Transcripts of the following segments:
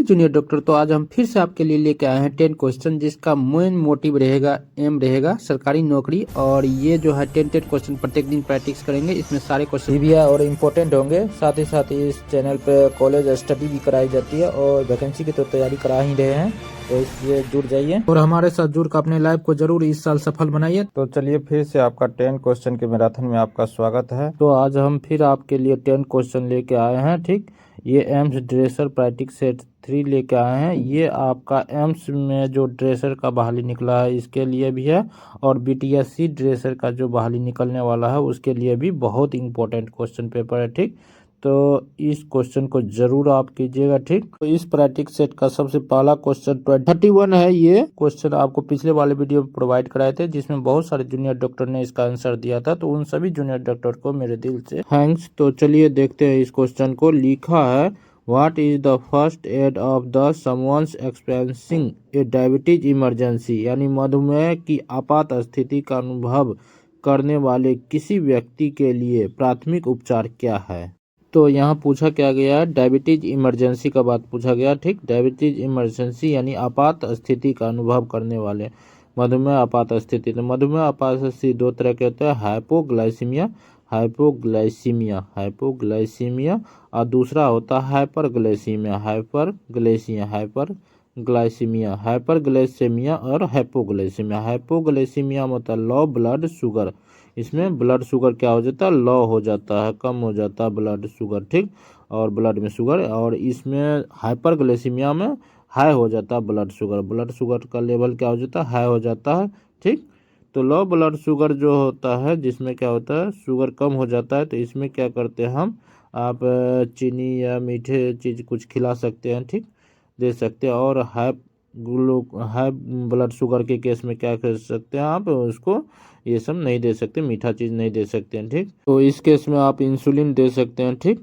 Junior doctor. तो आज हम फिर से आपके लिए लेके आए हैं 10 क्वेश्चन जिसका मेन मोटिव रहेगा, एम रहेगा सरकारी नौकरी। और ये जो है 10 क्वेश्चन प्रत्येक दिन प्रैक्टिस करेंगे। इसमें सारे क्वेश्चन भी और इम्पोर्टेंट होंगे। साथ ही इस चैनल पे कॉलेज स्टडी भी कराई जाती है और वैकेंसी की तो तैयारी करा ही रहे हैं। तो इसलिए जुड़ जाइए और हमारे साथ जुड़ कर अपने लाइफ को जरूर इस साल सफल बनाइए। तो चलिए फिर से आपका 10 क्वेश्चन के मैराथन में आपका स्वागत है। तो आज हम फिर आपके लिए 10 क्वेश्चन लेके आए हैं। ठीक, ये एम्स ड्रेसर प्रैक्टिस सेट 3 लेके आए हैं। ये आपका एम्स में जो ड्रेसर का बहाली निकला है इसके लिए भी है, और बीटीएससी ड्रेसर का जो बहाली निकलने वाला है उसके लिए भी बहुत इंपॉर्टेंट क्वेश्चन पेपर है। ठीक, तो इस क्वेश्चन को जरूर आप कीजिएगा। ठीक, तो इस प्रैक्टिस सेट का सबसे पहला क्वेश्चन 31 है। ये क्वेश्चन आपको पिछले वाले वीडियो में प्रोवाइड कराए थे जिसमें बहुत सारे जूनियर डॉक्टर ने इसका आंसर दिया था। तो उन सभी जूनियर डॉक्टर को मेरे दिल से थैंक्स। तो चलिए देखते हैं इस क्वेश्चन को। लिखा है, what is the first aid of the someone's experiencing a diabetes emergency, यानी मधुमेह की आपात स्थिति का अनुभव करने वाले किसी व्यक्ति के लिए प्राथमिक उपचार क्या है। तो यहाँ पूछा क्या गया है, डायबिटीज इमरजेंसी का बात पूछा गया। ठीक, डायबिटीज इमरजेंसी यानी आपात स्थिति का अनुभव करने वाले मधुमेह आपात स्थिति। तो मधुमेह आपात स्थिति दो तरह के होते हैं, हाइपोग्लाइसीमिया और दूसरा होता है हाइपरग्लाइसीमिया और हाइपोग्लाइसीमिया मतलब लो ब्लड शुगर। इसमें ब्लड शुगर क्या हो जाता है, लो हो जाता है, कम हो जाता है ब्लड शुगर। ठीक, और ब्लड में शुगर। और इसमें हाइपरग्लाइसीमिया में हाई हो जाता है ब्लड शुगर का लेवल क्या हो जाता है, हाई हो जाता है। ठीक, तो लो ब्लड शुगर जो होता है जिसमें क्या होता है, शुगर कम हो जाता है। तो इसमें क्या करते हैं हम, आप चीनी या मीठे चीज़ कुछ खिला सकते हैं। ठीक, दे सकते हैं। और हाई ब्लड शुगर के केस में क्या कर सकते हैं, आप उसको ये सब नहीं दे सकते, मीठा चीज़ नहीं दे सकते हैं। ठीक, तो इस केस में आप इंसुलिन दे सकते हैं। ठीक,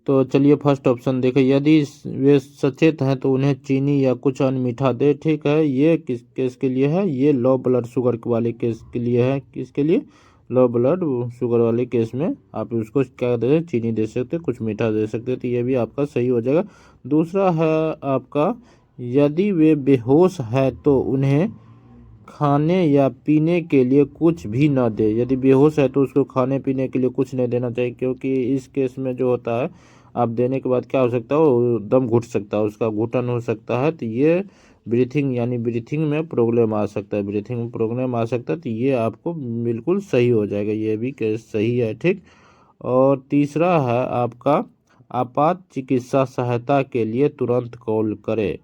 तो चलिए फर्स्ट ऑप्शन देखें, यदि वे सचेत हैं तो उन्हें चीनी या कुछ अन्य मीठा दे। ठीक है, ये किस केस के लिए है, ये लो ब्लड शुगर वाले केस के लिए है। किसके लिए, लो ब्लड शुगर वाले केस में आप उसको क्या दे, चीनी दे सकते, कुछ मीठा दे सकते। तो ये भी आपका सही हो जाएगा। दूसरा है आपका, यदि वे बेहोश है तो उन्हें खाने या पीने के लिए कुछ भी न दे। यदि बेहोश है तो उसको खाने पीने के लिए कुछ नहीं देना चाहिए, क्योंकि इस केस में जो होता है, आप देने के बाद क्या हो सकता है, वो दम घुट सकता है, उसका घुटन हो सकता है। तो ये ब्रीथिंग में प्रॉब्लम आ सकता है, तो ये आपको बिल्कुल सही हो जाएगा, ये भी केस सही है। ठीक, और तीसरा है आपका, आपात चिकित्सा सहायता के लिए तुरंत कॉल करें।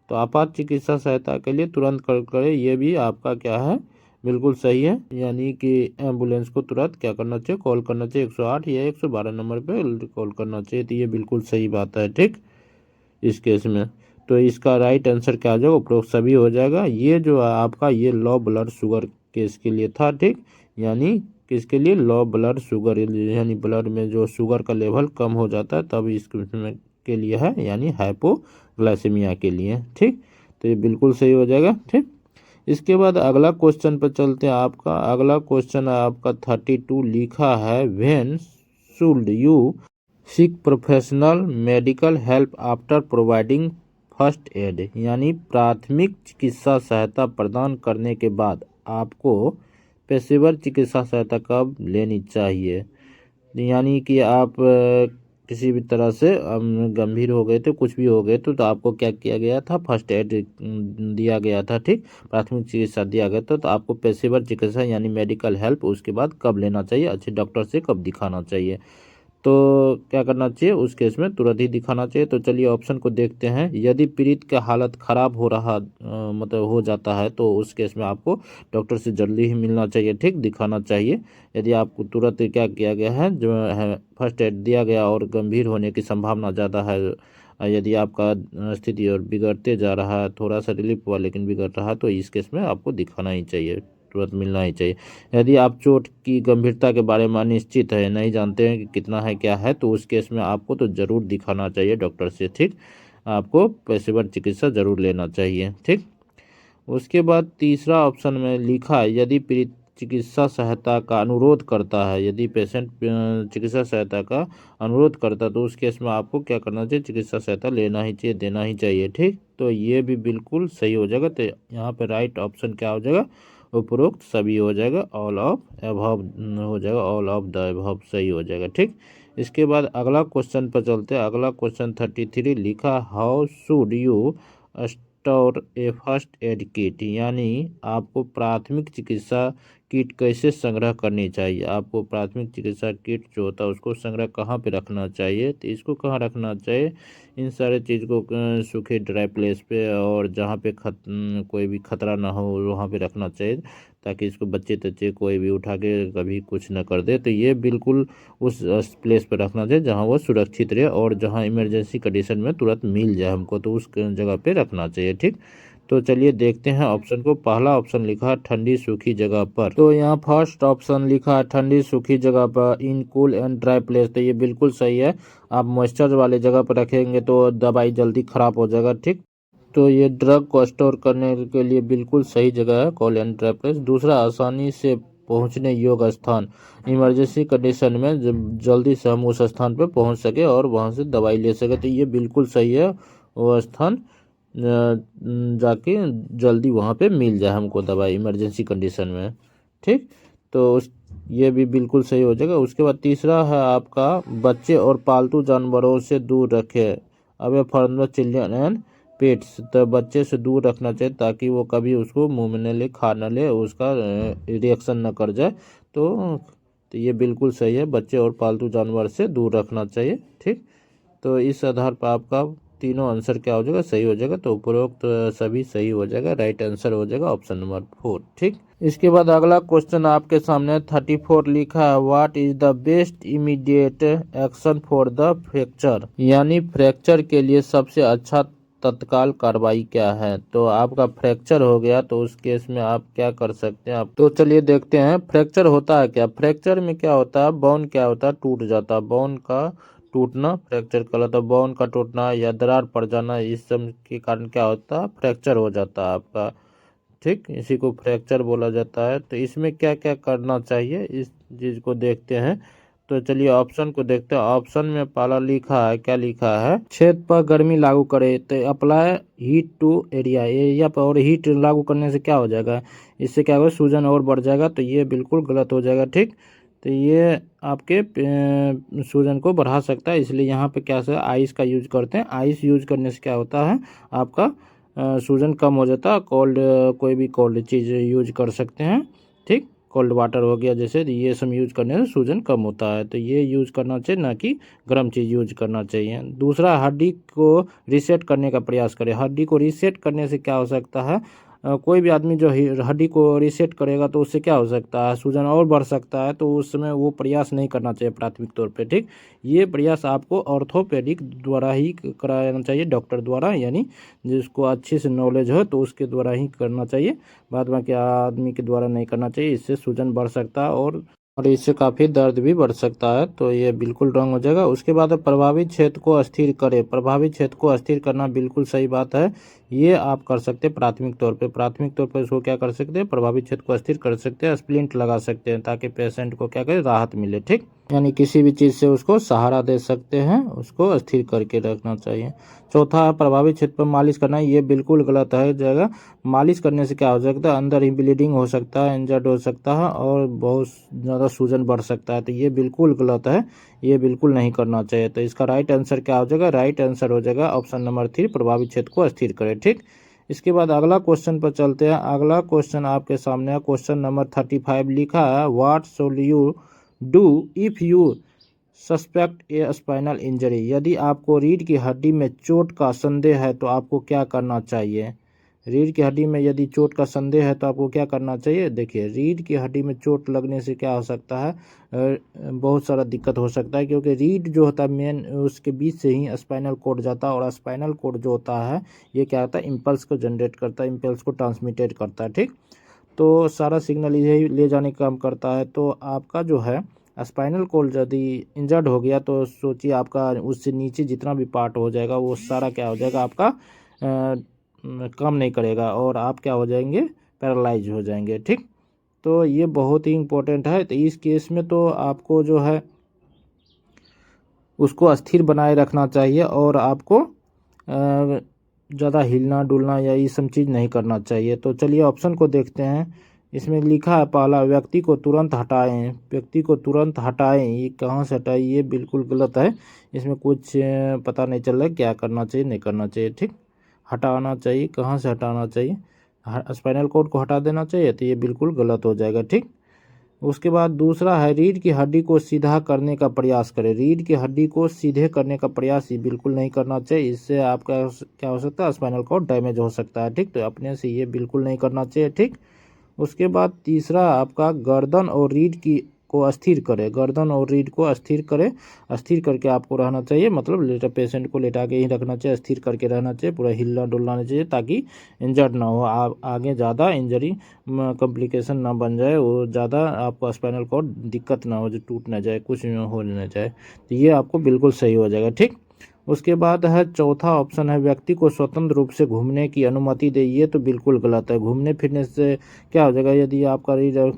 तो आपात चिकित्सा सहायता के लिए तुरंत कॉल करें, ये भी आपका क्या है, बिल्कुल सही है। यानी कि एम्बुलेंस को तुरंत क्या करना चाहिए, कॉल करना चाहिए, 108 या 112 नंबर पे कॉल करना चाहिए। तो ये बिल्कुल सही बात है। ठीक, इस केस में तो इसका राइट आंसर क्या हो जाएगा, उपरोक्त सभी हो जाएगा। ये जो है आपका, ये लो ब्लड शुगर केस के लिए था। ठीक, यानी किसके लिए, लो ब्लड शुगर, यानी ब्लड में जो शुगर का लेवल कम हो जाता है तब इसमें के लिए है, यानी हाइपोग्लाइसेमिया के लिए। ठीक, तो ये बिल्कुल सही हो जाएगा। ठीक, इसके बाद अगला क्वेश्चन पर चलते हैं। आपका अगला क्वेश्चन है आपका 32। लिखा है, when should you seek professional medical help after providing first aid, यानी प्राथमिक चिकित्सा सहायता प्रदान करने के बाद आपको पेशेवर चिकित्सा सहायता कब लेनी चाहिए। यानी कि आप किसी भी तरह से गंभीर हो गए थे, कुछ भी हो गए तो आपको क्या किया गया था, फर्स्ट एड दिया गया था। ठीक, प्राथमिक चिकित्सा दिया गया था। तो आपको पेशेवर चिकित्सा यानी मेडिकल हेल्प उसके बाद कब लेना चाहिए, अच्छे डॉक्टर से कब दिखाना चाहिए। तो क्या करना चाहिए, उस केस में तुरंत ही दिखाना चाहिए। तो चलिए ऑप्शन को देखते हैं। यदि पीड़ित का हालत खराब हो रहा मतलब हो जाता है तो उस केस में आपको डॉक्टर से जल्दी ही मिलना चाहिए। ठीक, दिखाना चाहिए। यदि आपको तुरंत क्या किया गया है, जो है फर्स्ट एड दिया गया और गंभीर होने की संभावना ज़्यादा है, यदि आपका स्थिति और बिगड़ते जा रहा है, थोड़ा सा रिलीफ हुआ लेकिन बिगड़ रहा है, तो इस केस में आपको दिखाना ही चाहिए, तुरंत मिलना ही चाहिए। यदि आप चोट की गंभीरता के बारे में अनिश्चित है, नहीं जानते हैं कि कितना है क्या है, तो उस केस में आपको तो ज़रूर दिखाना चाहिए डॉक्टर से। ठीक, आपको पेशेवर चिकित्सा ज़रूर लेना चाहिए। ठीक, उसके बाद तीसरा ऑप्शन में लिखा है, यदि पीड़ित चिकित्सा सहायता का अनुरोध करता है, यदि पेशेंट चिकित्सा सहायता का अनुरोध करता है तो उस केस में आपको क्या करना चाहिए, चिकित्सा सहायता लेना ही चाहिए, देना ही चाहिए। ठीक, तो ये भी बिल्कुल सही हो जाएगा। तो यहाँ पे राइट ऑप्शन क्या हो जाएगा, उपरोक्त सभी हो जाएगा, ऑल ऑफ अबव हो जाएगा, ऑल ऑफ द अबव सही हो जाएगा। ठीक, इसके बाद अगला क्वेश्चन पर चलते हैं। अगला क्वेश्चन 33 लिखा, how should you store A first aid kit, यानी आपको प्राथमिक चिकित्सा किट कैसे संग्रह करनी चाहिए। आपको प्राथमिक चिकित्सा किट जो होता है उसको संग्रह कहाँ पे रखना चाहिए, तो इसको कहाँ रखना चाहिए, इन सारे चीज़ को सूखे ड्राई प्लेस पे और जहाँ पे कोई भी खतरा ना हो वहाँ पे रखना चाहिए, ताकि इसको बच्चे तच्चे कोई भी उठा के कभी कुछ न कर दे। तो ये बिल्कुल उस प्लेस पर रखना चाहिए जहाँ वो सुरक्षित रहे और जहाँ इमरजेंसी कंडीशन में तुरंत मिल जाए हमको, तो उस जगह पे रखना चाहिए। ठीक, तो चलिए देखते हैं ऑप्शन को। पहला ऑप्शन लिखा है ठंडी सूखी जगह पर, तो यहाँ फर्स्ट ऑप्शन लिखा है ठंडी सूखी जगह पर in cool and dry place, तो ये बिल्कुल सही है। आप मॉइस्चर वाले जगह पर रखेंगे तो दवाई जल्दी खराब हो जाएगा। ठीक, तो ये ड्रग को स्टोर करने के लिए बिल्कुल सही जगह है, कूल एंड ड्राई प्लेस। दूसरा, आसानी से पहुंचने योग्य स्थान, इमरजेंसी कंडीशन में जल्दी से हम उस स्थान पर पहुंच सके और वहां से दवाई ले सके, तो ये बिल्कुल सही है। वो स्थान जाके जल्दी वहाँ पे मिल जाए हमको दवाई इमरजेंसी कंडीशन में। ठीक, तो ये भी बिल्कुल सही हो जाएगा। उसके बाद तीसरा है आपका, बच्चे और पालतू जानवरों से दूर रखें, away for children and pets, तो बच्चे से दूर रखना चाहिए ताकि वो कभी उसको मुंह में न ले, खा न ले, उसका रिएक्शन न कर जाए। तो ये बिल्कुल सही है, बच्चे और पालतू जानवर से दूर रखना चाहिए। ठीक, तो इस आधार पर आपका तीनों आंसर क्या हो जाएगा, सही हो जाएगा। तो उपरोक्त सभी सही हो जाएगा, राइट आंसर हो जाएगा ऑप्शन नंबर 4। ठीक, इसके बाद अगला क्वेश्चन आपके सामने 34 लिखा है, what is the best immediate action for the fracture, यानी फ्रैक्चर के लिए सबसे अच्छा तत्काल कार्रवाई क्या है। तो आपका फ्रैक्चर हो गया तो उस केस में आप क्या कर सकते हैं आप, तो चलिए देखते हैं फ्रैक्चर होता है क्या। फ्रैक्चर में क्या होता है, बोन क्या होता है, टूट जाता है, बोन का टूटना फ्रैक्चर कहलाता है। बोन का टूटना या दरार पड़ जाना, इस सब के कारण क्या होता है, फ्रैक्चर हो जाता है आपका। ठीक, इसी को फ्रैक्चर बोला जाता है। तो इसमें क्या क्या करना चाहिए, इस चीज़ को देखते हैं। तो चलिए ऑप्शन को देखते हैं। ऑप्शन में पहला लिखा है, क्या लिखा है, छेद पर गर्मी लागू करे, तो अप्लाई हीट टू एरिया पर, और हीट लागू करने से क्या हो जाएगा, इससे क्या होगा, सूजन और बढ़ जाएगा, तो ये बिल्कुल गलत हो जाएगा। ठीक, तो ये आपके सूजन को बढ़ा सकता है, इसलिए यहाँ पे क्या है, आइस का यूज करते हैं। आइस यूज करने से क्या होता है, आपका सूजन कम हो जाता है। कोल्ड, कोई भी कोल्ड चीज़ यूज कर सकते हैं। ठीक, कोल्ड वाटर हो गया जैसे, ये सब यूज करने से सूजन कम होता है, तो ये यूज करना चाहिए, ना कि गर्म चीज़ यूज करना चाहिए। दूसरा, हड्डी को रीसेट करने का प्रयास करें। हड्डी को रीसेट करने से क्या हो सकता है, कोई भी आदमी जो हड्डी को रीसेट करेगा तो उससे क्या हो सकता है, सूजन और बढ़ सकता है, तो उस समय वो प्रयास नहीं करना चाहिए प्राथमिक तौर पे। ठीक, ये प्रयास आपको ऑर्थोपेडिक द्वारा ही कराना चाहिए, डॉक्टर द्वारा, यानी जिसको अच्छी से नॉलेज हो तो उसके द्वारा ही करना चाहिए, बाद बाकी आदमी के द्वारा नहीं करना चाहिए। इससे सूजन बढ़ सकता है और इससे काफ़ी दर्द भी बढ़ सकता है, तो ये बिल्कुल रॉन्ग हो जाएगा। उसके बाद प्रभावित क्षेत्र को अस्थिर करें। प्रभावित क्षेत्र को अस्थिर करना बिल्कुल सही बात है, ये आप कर सकते हैं प्राथमिक तौर पे। प्राथमिक तौर पर इसको क्या कर सकते हैं, प्रभावित क्षेत्र को अस्थिर कर सकते हैं, स्प्लिंट लगा सकते हैं, ताकि पेशेंट को क्या करे, राहत मिले। ठीक, यानी किसी भी चीज़ से उसको सहारा दे सकते हैं, उसको स्थिर करके रखना चाहिए। चौथा, प्रभावित क्षेत्र पर मालिश करना, ये बिल्कुल गलत है जाएगा। मालिश करने से क्या हो सकता है, अंदर ही ब्लीडिंग हो सकता है, इंजर्ड हो सकता है और बहुत ज़्यादा सूजन बढ़ सकता है, तो ये बिल्कुल गलत है, ये बिल्कुल नहीं करना चाहिए। तो इसका राइट आंसर क्या हो जाएगा, राइट आंसर हो जाएगा ऑप्शन नंबर 3, प्रभावित क्षेत्र को अस्थिर करें। ठीक, इसके बाद अगला क्वेश्चन पर चलते हैं। अगला क्वेश्चन आपके सामने है, क्वेश्चन नंबर 35 लिखा है, what should you do if you suspect A spinal injury, यदि आपको रीढ़ की हड्डी में चोट का संदेह है तो आपको क्या करना चाहिए। रीढ़ की हड्डी में यदि चोट का संदेह है तो आपको क्या करना चाहिए। देखिए, रीढ़ की हड्डी में चोट लगने से क्या हो सकता है, बहुत सारा दिक्कत हो सकता है, क्योंकि रीढ़ जो होता है मेन, उसके बीच से ही स्पाइनल कोड जाता है, और स्पाइनल कोड जो होता है ये क्या होता है, इम्पल्स को जनरेट करता है, इम्पल्स को ट्रांसमिटेड करता है। ठीक, तो सारा सिग्नल यही ले जाने का काम करता है। तो आपका जो है स्पाइनल कोड यदि इंजर्ड हो गया तो सोचिए आपका उससे नीचे जितना भी पार्ट हो जाएगा वो सारा क्या हो जाएगा, आपका काम नहीं करेगा और आप क्या हो जाएंगे, पैरालाइज हो जाएंगे। ठीक, तो ये बहुत ही इम्पोर्टेंट है। तो इस केस में तो आपको जो है उसको स्थिर बनाए रखना चाहिए और आपको ज़्यादा हिलना डुलना या ये सब चीज़ नहीं करना चाहिए। तो चलिए ऑप्शन को देखते हैं। इसमें लिखा है पहला, व्यक्ति को तुरंत हटाएं। व्यक्ति को तुरंत हटाएं, ये कहाँ से हटाएं, ये बिल्कुल गलत है। इसमें कुछ पता नहीं चल रहा है क्या करना चाहिए नहीं करना चाहिए। ठीक, हटाना चाहिए, कहाँ से हटाना चाहिए, स्पाइनल कॉर्ड को हटा देना चाहिए, तो ये बिल्कुल गलत हो जाएगा। ठीक, उसके बाद दूसरा है, रीढ़ की हड्डी को सीधा करने का प्रयास करें। रीढ़ की हड्डी को सीधे करने का प्रयास ये बिल्कुल नहीं करना चाहिए, इससे आपका क्या हो सकता है, स्पाइनल कॉर्ड डैमेज हो सकता है। ठीक, तो अपने से ये बिल्कुल नहीं करना चाहिए। ठीक, उसके बाद तीसरा आपका, गर्दन और रीढ़ की को अस्थिर करें। गर्दन और रीढ़ को अस्थिर करें, अस्थिर करके आपको रहना चाहिए, मतलब लेटा पेशेंट को लेटा के ही रखना चाहिए, अस्थिर करके रहना चाहिए, पूरा हिलना डुलना नहीं चाहिए ताकि इंजर्ड ना हो, आगे ज़्यादा इंजरी कॉम्प्लिकेशन ना बन जाए, वो ज़्यादा आपको स्पाइनल कॉर्ड दिक्कत ना हो, जो टूट ना जाए, कुछ हो ना जाए, तो ये आपको बिल्कुल सही हो जाएगा। ठीक, उसके बाद है चौथा ऑप्शन है, व्यक्ति को स्वतंत्र रूप से घूमने की अनुमति दे। ये तो बिल्कुल गलत है। घूमने फिरने से क्या हो जाएगा, यदि आपका रीढ़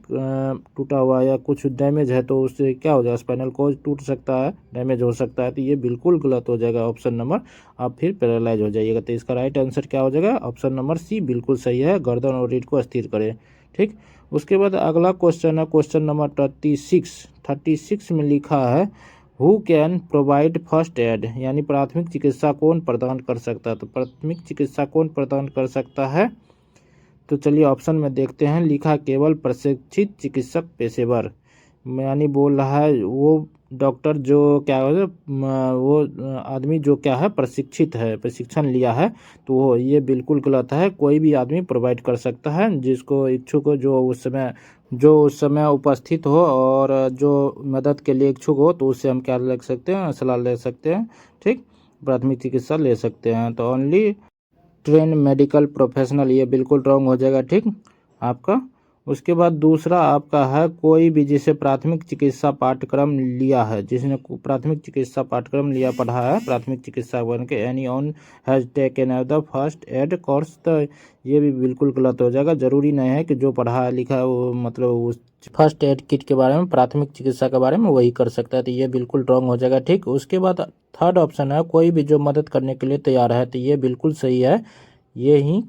टूटा हुआ या कुछ डैमेज है तो उससे क्या हो जाएगा, स्पाइनल कॉर्ड टूट सकता है, डैमेज हो सकता है, तो ये बिल्कुल गलत हो जाएगा ऑप्शन नंबर, आप फिर पैरालाइज हो जाइएगा। तो इसका राइट आंसर क्या हो जाएगा, ऑप्शन नंबर सी बिल्कुल सही है, गर्दन और रीढ़ को अस्थिर करें। ठीक, उसके बाद अगला क्वेश्चन है क्वेश्चन नंबर 36 में लिखा है, who can provide first add, यानी प्राथमिक चिकित्सा कौन प्रदान कर सकता है। तो प्राथमिक चिकित्सा कौन प्रदान कर सकता है, तो चलिए ऑप्शन में देखते हैं। लिखा, केवल प्रशिक्षित चिकित्सक पेशेवर, यानी बोल रहा है वो डॉक्टर जो क्या है, वो आदमी जो क्या है, प्रशिक्षित है, प्रशिक्षण लिया है, तो वो ये बिल्कुल गलत है। कोई भी आदमी प्रोवाइड कर सकता है, जिसको इच्छुक हो, जो उस समय उपस्थित हो और जो मदद के लिए इच्छुक हो, तो उससे हम क्या ले सकते हैं, सलाह ले सकते हैं। ठीक, प्राथमिक चिकित्सा ले सकते हैं। तो ओनली ट्रेन मेडिकल प्रोफेशनल, ये बिल्कुल रॉन्ग हो जाएगा। ठीक, आपका। उसके बाद दूसरा आपका है, कोई भी जिसे प्राथमिक चिकित्सा पाठ्यक्रम लिया है, जिसने प्राथमिक चिकित्सा पाठ्यक्रम लिया पढ़ा है, प्राथमिक चिकित्सा बन के, any on has taken the first add course, तो ये भी बिल्कुल गलत हो जाएगा। जरूरी नहीं है कि जो पढ़ा लिखा है वो मतलब उस फर्स्ट एड किट के बारे में, प्राथमिक चिकित्सा के बारे में वही कर सकता है, तो ये बिल्कुल रॉन्ग हो जाएगा। ठीक, उसके बाद थर्ड ऑप्शन है, कोई भी जो मदद करने के लिए तैयार है, तो ये बिल्कुल सही है, ये ही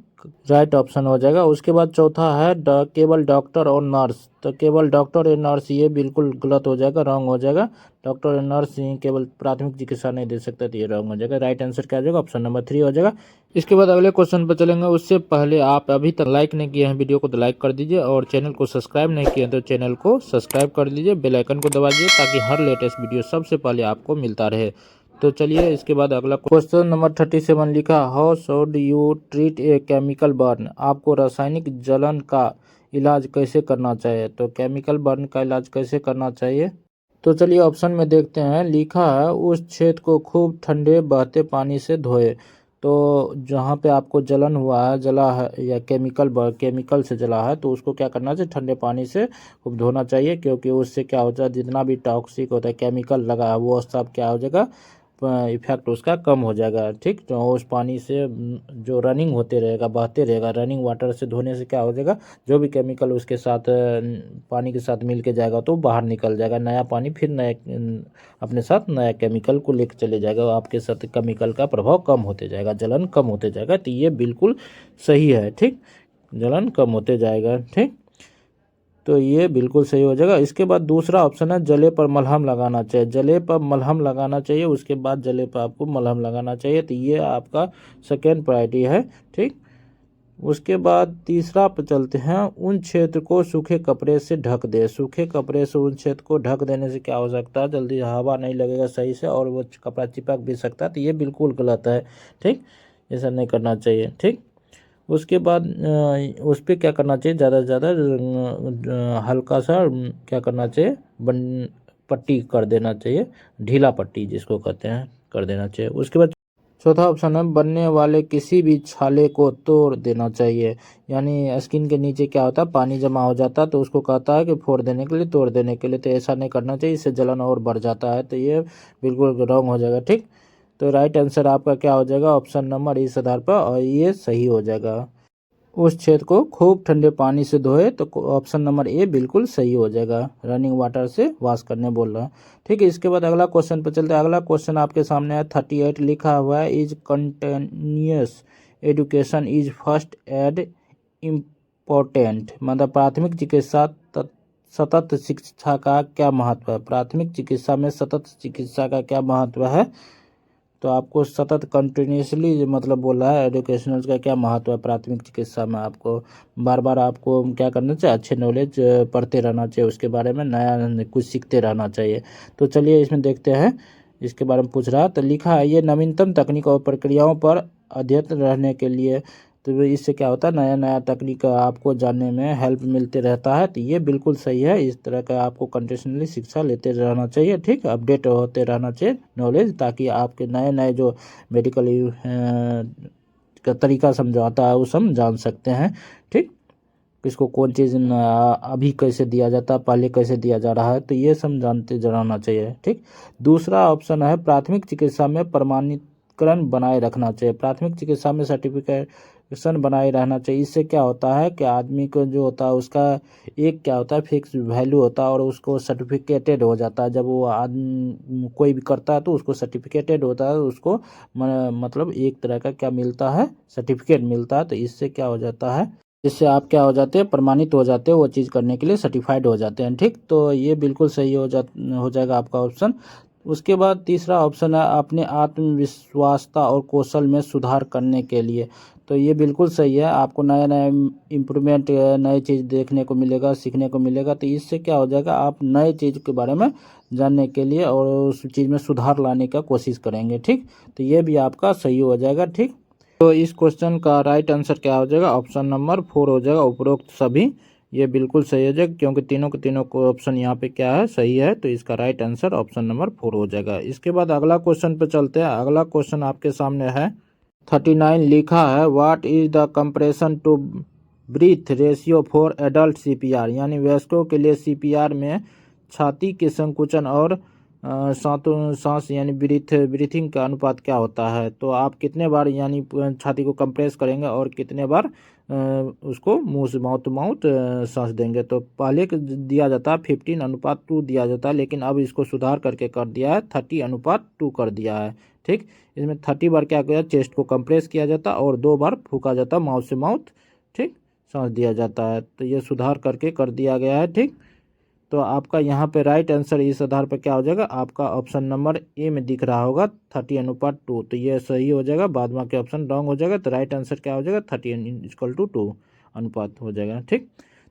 राइट ऑप्शन हो जाएगा। उसके बाद चौथा है, केवल डॉक्टर और नर्स, तो केवल डॉक्टर और नर्स ये बिल्कुल गलत हो जाएगा, रॉन्ग हो जाएगा। डॉक्टर और नर्स ही केवल प्राथमिक चिकित्सा नहीं दे सकता, तो ये रॉन्ग हो जाएगा। राइट आंसर क्या हो जाएगा, ऑप्शन नंबर 3 हो जाएगा। इसके बाद अगले क्वेश्चन पर चलेंगे, उससे पहले आप अभी तक लाइक नहीं किए हैं वीडियो को, तो लाइक कर दीजिए, और चैनल को सब्सक्राइब नहीं किए हैं तो चैनल को सब्सक्राइब कर लीजिए, बेल आइकन को दबा दीजिए, ताकि हर लेटेस्ट वीडियो सबसे पहले आपको मिलता रहे। तो चलिए इसके बाद अगला क्वेश्चन नंबर 37 लिखा, how should you treat a chemical burn, आपको रासायनिक जलन का इलाज कैसे करना चाहिए। तो केमिकल बर्न का इलाज कैसे करना चाहिए, तो चलिए ऑप्शन में देखते हैं। लिखा है, उस क्षेत्र को खूब ठंडे बहते पानी से धोए। तो जहाँ पे आपको जलन हुआ है, जला है, या केमिकल से जला है, तो उसको क्या करना चाहिए, ठंडे पानी से खूब धोना चाहिए, क्योंकि उससे क्या होता है, जितना भी टॉक्सिक होता है केमिकल लगा है, वो सब क्या हो जाएगा, इफेक्ट उसका कम हो जाएगा। ठीक, तो उस पानी से जो रनिंग होते रहेगा, बहते रहेगा, रनिंग वाटर से धोने से क्या हो जाएगा, जो भी केमिकल उसके साथ पानी के साथ मिल के जाएगा तो बाहर निकल जाएगा, नया पानी फिर नए अपने साथ नया केमिकल को लेकर चले जाएगा, आपके साथ केमिकल का प्रभाव कम होते जाएगा, जलन कम होते जाएगा। तो ये बिल्कुल सही है। ठीक, जलन कम होते जाएगा। ठीक, तो ये बिल्कुल सही हो जाएगा। इसके बाद दूसरा ऑप्शन है, जले पर मलहम लगाना चाहिए। जले पर मलहम लगाना चाहिए, उसके बाद जले पर आपको मलहम लगाना चाहिए, तो ये आपका सेकेंड प्रायोरिटी है। ठीक, उसके बाद तीसरा पर चलते हैं, उन क्षेत्र को सूखे कपड़े से ढक दे। सूखे कपड़े से उन क्षेत्र को ढक देने से क्या हो सकता है, जल्दी हवा नहीं लगेगा सही से, और वो कपड़ा चिपक भी सकता है, तो ये बिल्कुल गलत है। ठीक, ऐसा नहीं करना चाहिए। ठीक, उसके बाद उस पर क्या करना चाहिए, ज़्यादा से ज़्यादा हल्का सा क्या करना चाहिए, पट्टी कर देना चाहिए, ढीला पट्टी जिसको कहते हैं, कर देना चाहिए। उसके बाद चौथा ऑप्शन है, बनने वाले किसी भी छाले को तोड़ देना चाहिए, यानी स्किन के नीचे क्या होता है, पानी जमा हो जाता है, तो उसको कहता है कि फोड़ देने के लिए, तोड़ देने के लिए, तो ऐसा नहीं करना चाहिए, इससे जलन और बढ़ जाता है, तो ये बिल्कुल रॉन्ग हो जाएगा। ठीक, तो राइट आंसर आपका क्या हो जाएगा, ऑप्शन नंबर इस आधार पर, और ये सही हो जाएगा। उस छेद को खूब ठंडे पानी से धोए, तो ऑप्शन नंबर ए बिल्कुल सही हो जाएगा। रनिंग वाटर से वॉश करने बोल रहा है। ठीक है, इसके बाद अगला क्वेश्चन पर चलते हैं। अगला क्वेश्चन आपके सामने है 38 लिखा हुआ है, is continuous education is first aid important, मतलब प्राथमिक चिकित्सा सतत शिक्षा का क्या महत्व है। प्राथमिक चिकित्सा में सतत चिकित्सा का क्या महत्व है, तो आपको सतत कंटिन्यूसली मतलब बोला है एजुकेशनल का क्या महत्व है प्राथमिक चिकित्सा में। आपको बार बार आपको क्या करना चाहिए, अच्छे नॉलेज पढ़ते रहना चाहिए, उसके बारे में नया कुछ सीखते रहना चाहिए। तो चलिए इसमें देखते हैं, इसके बारे में पूछ रहा है। तो लिखा है, ये नवीनतम तकनीक और प्रक्रियाओं पर अध्ययन रहने के लिए, तो इससे क्या होता है, नया नया तकनीक आपको जानने में हेल्प मिलते रहता है। तो ये बिल्कुल सही है, इस तरह का आपको कंटिन्यूसली शिक्षा लेते रहना चाहिए। ठीक, अपडेट होते रहना चाहिए नॉलेज, ताकि आपके नए नए जो मेडिकल का तरीका समझाता है वो सब जान सकते हैं। ठीक, किसको कौन चीज़ अभी कैसे दिया जाता है, पहले कैसे दिया जा रहा है, तो ये सब जानते रहना चाहिए। ठीक, दूसरा ऑप्शन है, प्राथमिक चिकित्सा में प्रमाणीकरण बनाए रखना चाहिए। प्राथमिक चिकित्सा में सर्टिफिकेशन बनाए रहना चाहिए। इससे क्या होता है कि आदमी को जो होता है उसका एक क्या होता है, फिक्स वैल्यू होता है, और उसको सर्टिफिकेटेड हो जाता है। जब वो आदमी कोई भी करता है तो उसको सर्टिफिकेटेड होता है, उसको मतलब एक तरह का क्या मिलता है, सर्टिफिकेट मिलता है। तो इससे क्या हो जाता है, इससे आप क्या हो जाते हैं, प्रमाणित हो जाते हैं, वो चीज़ करने के लिए सर्टिफाइड हो जाते हैं। ठीक, तो ये बिल्कुल सही हो जाएगा आपका ऑप्शन। उसके बाद तीसरा ऑप्शन है, अपने आत्मविश्वासता और कौशल में सुधार करने के लिए। तो ये बिल्कुल सही है, आपको नया नया इम्प्रूवमेंट, नई चीज़ देखने को मिलेगा, सीखने को मिलेगा। तो इससे क्या हो जाएगा, आप नए चीज़ के बारे में जानने के लिए और उस चीज़ में सुधार लाने का कोशिश करेंगे। ठीक, तो ये भी आपका सही हो जाएगा। ठीक, तो इस क्वेश्चन का राइट आंसर क्या हो जाएगा, ऑप्शन नंबर 4 हो जाएगा, उपरोक्त सभी। ये बिल्कुल सही हो जाएगा, क्योंकि तीनों के तीनों को ऑप्शन यहाँ पे क्या है, सही है। तो इसका राइट आंसर ऑप्शन नंबर 4 हो जाएगा। इसके बाद अगला क्वेश्चन पे चलते हैं। अगला क्वेश्चन आपके सामने है 39 लिखा है, what is the compression to breath ratio for adult CPR, यानी वयस्कों के लिए सीपीआर में छाती के संकुचन और सांस यानी ब्रीथिंग का अनुपात क्या होता है। तो आप कितने बार यानी छाती को कंप्रेस करेंगे और कितने बार उसको मुंह से माउथ टू माउथ सांस देंगे। तो पहले दिया जाता है 15:2 दिया जाता है, लेकिन अब इसको सुधार करके कर दिया है 30:2 कर दिया है। ठीक, इसमें 30 बार क्या किया, चेस्ट को कंप्रेस किया जाता है और 2 बार फूका जाता है माउथ से माउथ। ठीक, सांस दिया जाता है। तो ये सुधार करके कर दिया गया है। ठीक, तो आपका यहाँ पे राइट आंसर इस आधार पर क्या हो जाएगा, आपका ऑप्शन नंबर ए में दिख रहा होगा 30:2। तो ये सही हो जाएगा, बाद में के ऑप्शन रॉन्ग हो जाएगा। तो राइट आंसर क्या हो जाएगा, 30:2 अनुपात हो जाएगा। ठीक,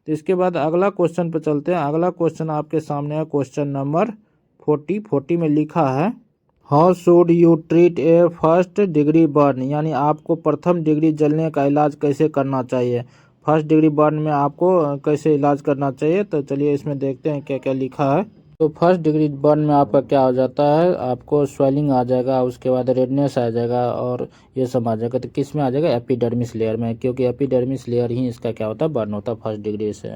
तो इसके बाद अगला क्वेश्चन पर चलते हैं। अगला क्वेश्चन आपके सामने है क्वेश्चन नंबर 40 में लिखा है, how should you treat a first degree burn, यानी आपको प्रथम डिग्री जलने का इलाज कैसे करना चाहिए। फर्स्ट डिग्री बर्न में आपको कैसे इलाज करना चाहिए। तो चलिए इसमें देखते हैं क्या क्या लिखा है। तो फर्स्ट डिग्री बर्न में आपका क्या हो जाता है, आपको स्वेलिंग आ जाएगा, उसके बाद रेडनेस आ जाएगा और ये सब आ जाएगा। तो किस में आ जाएगा, एपिडर्मिस लेयर में, क्योंकि एपिडर्मिस लेयर ही इसका क्या होता है, बर्न होता है फर्स्ट डिग्री से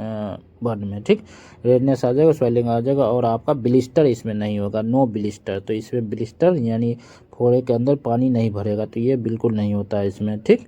बर्न में। ठीक, रेडनेस आ जाएगा, स्वेलिंग आ जाएगा, और आपका ब्लिस्टर इसमें नहीं होगा, नो ब्लिस्टर। तो इसमें ब्लिस्टर यानी फोड़े के अंदर पानी नहीं भरेगा, तो ये बिल्कुल नहीं होता है इसमें। ठीक,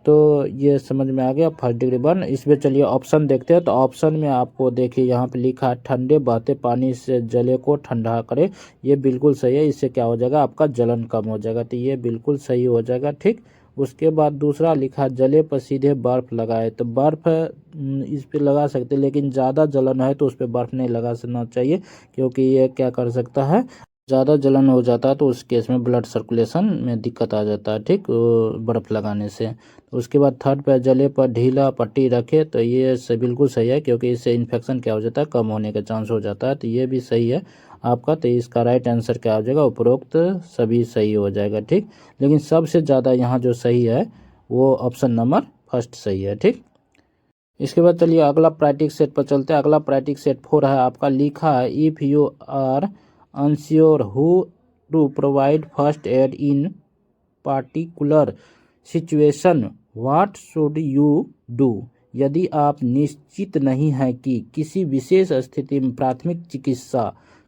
तो ये समझ में आ गया फर्स्ट डिग्री बर्न। इसमें चलिए ऑप्शन देखते हैं। तो ऑप्शन में आपको देखिए यहाँ पे लिखा है, ठंडे बहते पानी से जले को ठंडा करे। ये बिल्कुल सही है, इससे क्या हो जाएगा, आपका जलन कम हो जाएगा। तो ये बिल्कुल सही हो जाएगा। ठीक, उसके बाद दूसरा लिखा, जले पर सीधे बर्फ लगाए। तो बर्फ इस पर लगा सकते, लेकिन ज़्यादा जलन है तो उस पर बर्फ नहीं लगाना चाहिए, क्योंकि ये क्या कर सकता है, ज़्यादा जलन हो जाता है तो उस केस में ब्लड सर्कुलेशन में दिक्कत आ जाता है। ठीक, बर्फ़ लगाने से। उसके बाद थर्ड पे, जले पर ढीला पट्टी रखे। तो ये बिल्कुल सही है, क्योंकि इससे इन्फेक्शन क्या हो जाता है, कम होने का चांस हो जाता है। तो ये भी सही है आपका। तो इसका राइट आंसर क्या हो जाएगा, उपरोक्त सभी सही हो जाएगा। ठीक, लेकिन सबसे ज़्यादा यहाँ जो सही है वो ऑप्शन नंबर फर्स्ट सही है। ठीक, इसके बाद चलिए अगला प्रैक्टिक सेट पर चलते हैं। अगला प्रैक्टिक सेट 4 है, आपका लिखा है, if you are unsure who to provide first aid in particular situation what should you do, यदि आप निश्चित नहीं हैं कि किसी विशेष स्थिति में प्राथमिक चिकित्सा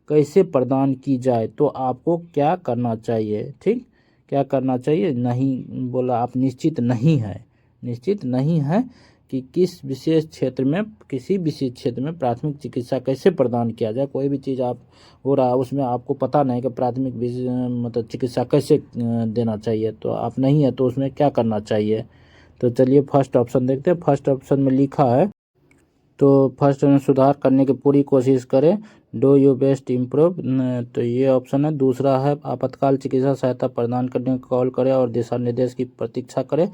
कैसे प्रदान की जाए, तो आपको क्या करना चाहिए। ठीक, क्या करना चाहिए, नहीं बोला, आप निश्चित नहीं है, निश्चित नहीं है कि किसी विशेष क्षेत्र में प्राथमिक चिकित्सा कैसे प्रदान किया जाए। कोई भी चीज़ आप हो रहा है उसमें आपको पता नहीं कि प्राथमिक मतलब चिकित्सा कैसे देना चाहिए, तो आप नहीं है तो उसमें क्या करना चाहिए। तो चलिए फर्स्ट ऑप्शन देखते हैं। फर्स्ट ऑप्शन में लिखा है, तो फर्स्ट में सुधार करने की पूरी कोशिश करें, डू यू बेस्ट इम्प्रूव, तो ये ऑप्शन है। दूसरा है आपातकाल चिकित्सा सहायता प्रदान करने को कॉल करें और दिशा निर्देश की प्रतीक्षा करें।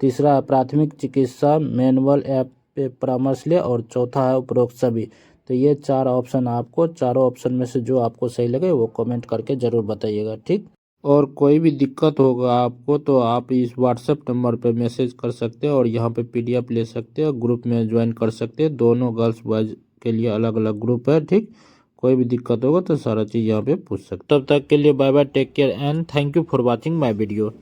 तीसरा है प्राथमिक चिकित्सा मैनुअल ऐप पे परामर्श ले, और चौथा है उपरोक्त सभी। तो ये 4 ऑप्शन आपको, चारों ऑप्शन में से जो आपको सही लगे वो कमेंट करके ज़रूर बताइएगा, ठीक। और कोई भी दिक्कत होगा आपको तो आप इस व्हाट्सएप नंबर पे मैसेज कर सकते हैं और यहाँ पे PDF ले सकते हैं, ग्रुप में ज्वाइन कर सकते हैं। दोनों गर्ल्स बॉयज़ के लिए अलग अलग ग्रुप है, ठीक। कोई भी दिक्कत होगा तो सारा चीज़ यहाँ पे पूछ सकते हैं। तब तक के लिए bye bye, take care and thank you for watching my video.